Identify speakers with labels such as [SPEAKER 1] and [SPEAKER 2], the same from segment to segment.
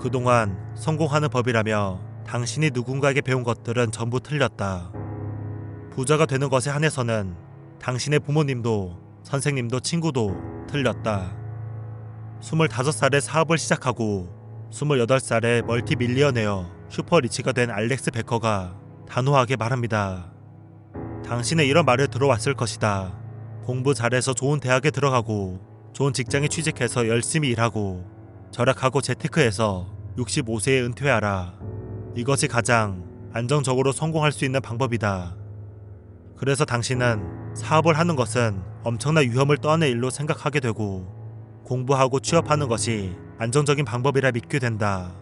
[SPEAKER 1] 그동안 성공하는 법이라며 당신이 누군가에게 배운 것들은 전부 틀렸다. 부자가 되는 것에 한해서는 당신의 부모님도 선생님도 친구도 틀렸다. 25살에 사업을 시작하고 28살에 멀티밀리어네어 슈퍼리치가 된 알렉스 베커가 단호하게 말합니다. 당신의 이런 말을 들어왔을 것이다. 공부 잘해서 좋은 대학에 들어가고 좋은 직장에 취직해서 열심히 일하고 절약하고 재테크해서 65세에 은퇴하라. 이것이 가장 안정적으로 성공할 수 있는 방법이다. 그래서 당신은 사업을 하는 것은 엄청난 위험을 떠안는 일로 생각하게 되고 공부하고 취업하는 것이 안정적인 방법이라 믿게 된다.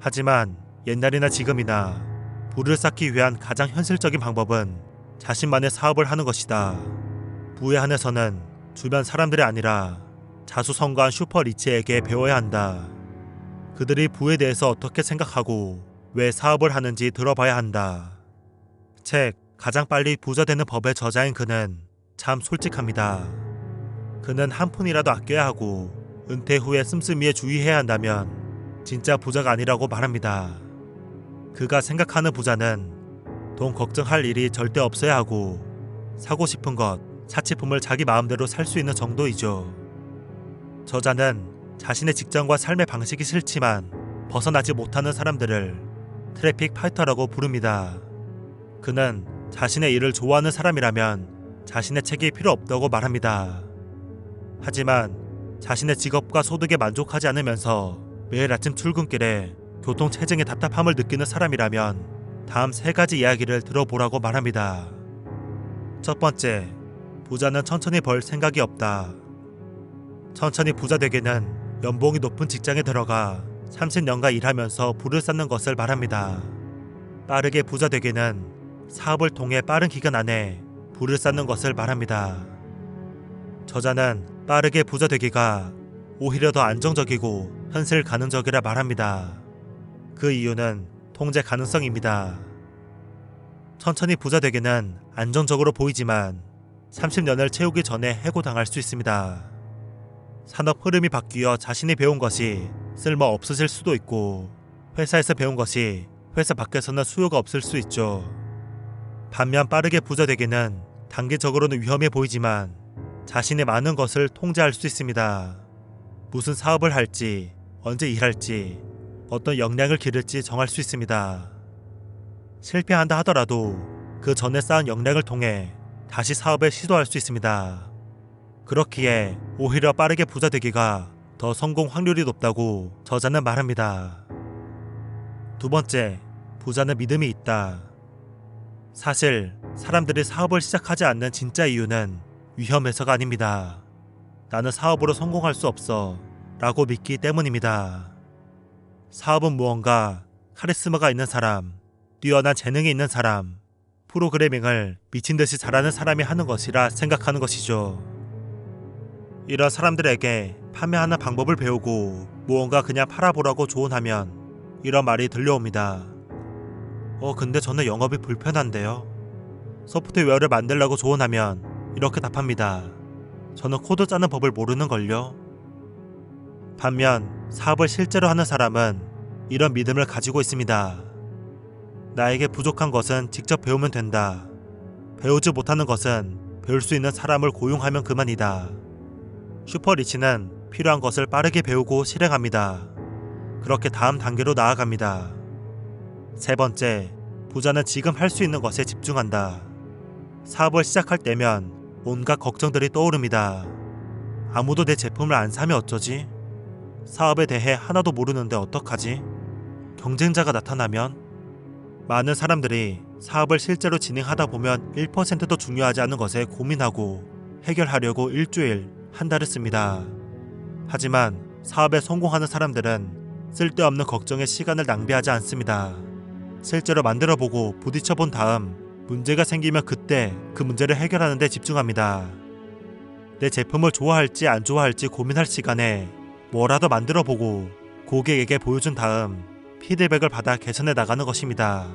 [SPEAKER 1] 하지만 옛날이나 지금이나 부를 쌓기 위한 가장 현실적인 방법은 자신만의 사업을 하는 것이다. 부에 한해서는 주변 사람들이 아니라 자수성가한 슈퍼리치에게 배워야 한다. 그들이 부에 대해서 어떻게 생각하고 왜 사업을 하는지 들어봐야 한다. 책 가장 빨리 부자 되는 법의 저자인 그는 참 솔직합니다. 그는 한 푼이라도 아껴야 하고 은퇴 후에 씀씀이에 주의해야 한다면 진짜 부자가 아니라고 말합니다. 그가 생각하는 부자는 돈 걱정할 일이 절대 없어야 하고 사고 싶은 것, 사치품을 자기 마음대로 살 수 있는 정도이죠. 저자는 자신의 직장과 삶의 방식이 싫지만 벗어나지 못하는 사람들을 트래픽 파이터라고 부릅니다. 그는 자신의 일을 좋아하는 사람이라면 자신의 책이 필요 없다고 말합니다. 하지만 자신의 직업과 소득에 만족하지 않으면서 매일 아침 출근길에 교통체증의 답답함을 느끼는 사람이라면 다음 3가지 이야기를 들어보라고 말합니다. 첫 번째, 부자는 천천히 벌 생각이 없다. 천천히 부자 되기는 연봉이 높은 직장에 들어가 30년간 일하면서 부를 쌓는 것을 말합니다. 빠르게 부자 되기는 사업을 통해 빠른 기간 안에 부를 쌓는 것을 말합니다. 저자는 빠르게 부자 되기가 오히려 더 안정적이고 현실 가능적이라 말합니다. 그 이유는 통제 가능성입니다. 천천히 부자 되기는 안정적으로 보이지만 30년을 채우기 전에 해고당할 수 있습니다. 산업 흐름이 바뀌어 자신이 배운 것이 쓸모 없으실 수도 있고 회사에서 배운 것이 회사 밖에서는 수요가 없을 수 있죠. 반면 빠르게 부자 되기는 단기적으로는 위험해 보이지만 자신의 많은 것을 통제할 수 있습니다. 무슨 사업을 할지, 언제 일할지, 어떤 역량을 기를지 정할 수 있습니다. 실패한다 하더라도 그 전에 쌓은 역량을 통해 다시 사업에 시도할 수 있습니다. 그렇기에 오히려 빠르게 부자 되기가 더 성공 확률이 높다고 저자는 말합니다. 두 번째, 부자는 믿음이 있다. 사실 사람들이 사업을 시작하지 않는 진짜 이유는 위험해서가 아닙니다. 나는 사업으로 성공할 수 없어 라고 믿기 때문입니다. 사업은 무언가 카리스마가 있는 사람, 뛰어난 재능이 있는 사람, 프로그래밍을 미친듯이 잘하는 사람이 하는 것이라 생각하는 것이죠. 이런 사람들에게 판매하는 방법을 배우고 무언가 그냥 팔아보라고 조언하면 이런 말이 들려옵니다. 근데 저는 영업이 불편한데요. 소프트웨어를 만들라고 조언하면 이렇게 답합니다. 저는 코드 짜는 법을 모르는걸요. 반면 사업을 실제로 하는 사람은 이런 믿음을 가지고 있습니다. 나에게 부족한 것은 직접 배우면 된다. 배우지 못하는 것은 배울 수 있는 사람을 고용하면 그만이다. 슈퍼리치는 필요한 것을 빠르게 배우고 실행합니다. 그렇게 다음 단계로 나아갑니다. 세 번째, 부자는 지금 할 수 있는 것에 집중한다. 사업을 시작할 때면 온갖 걱정들이 떠오릅니다. 아무도 내 제품을 안 사면 어쩌지? 사업에 대해 하나도 모르는데 어떡하지? 경쟁자가 나타나면? 많은 사람들이 사업을 실제로 진행하다 보면 1%도 중요하지 않은 것에 고민하고 해결하려고 일주일, 한 달을 씁니다. 하지만 사업에 성공하는 사람들은 쓸데없는 걱정에 시간을 낭비하지 않습니다. 실제로 만들어보고 부딪혀본 다음 문제가 생기면 그때 그 문제를 해결하는 데 집중합니다. 내 제품을 좋아할지 안 좋아할지 고민할 시간에 뭐라도 만들어보고 고객에게 보여준 다음 피드백을 받아 개선해 나가는 것입니다.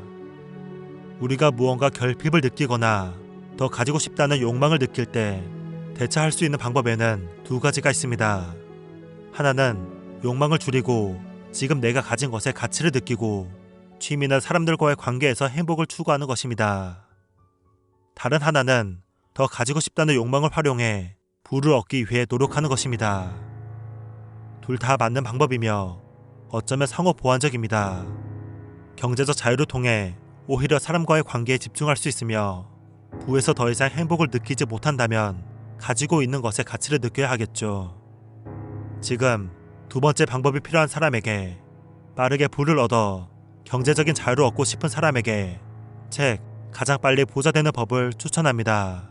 [SPEAKER 1] 우리가 무언가 결핍을 느끼거나 더 가지고 싶다는 욕망을 느낄 때 대처할 수 있는 방법에는 2가지가 있습니다. 하나는 욕망을 줄이고 지금 내가 가진 것의 가치를 느끼고 취미는 사람들과의 관계에서 행복을 추구하는 것입니다. 다른 하나는 더 가지고 싶다는 욕망을 활용해 부를 얻기 위해 노력하는 것입니다. 둘 다 맞는 방법이며 어쩌면 상호 보완적입니다. 경제적 자유를 통해 오히려 사람과의 관계에 집중할 수 있으며 부에서 더 이상 행복을 느끼지 못한다면 가지고 있는 것의 가치를 느껴야 하겠죠. 지금 두 번째 방법이 필요한 사람에게, 빠르게 부를 얻어 경제적인 자유를 얻고 싶은 사람에게 가장 빨리 부자 되는 법을 추천합니다.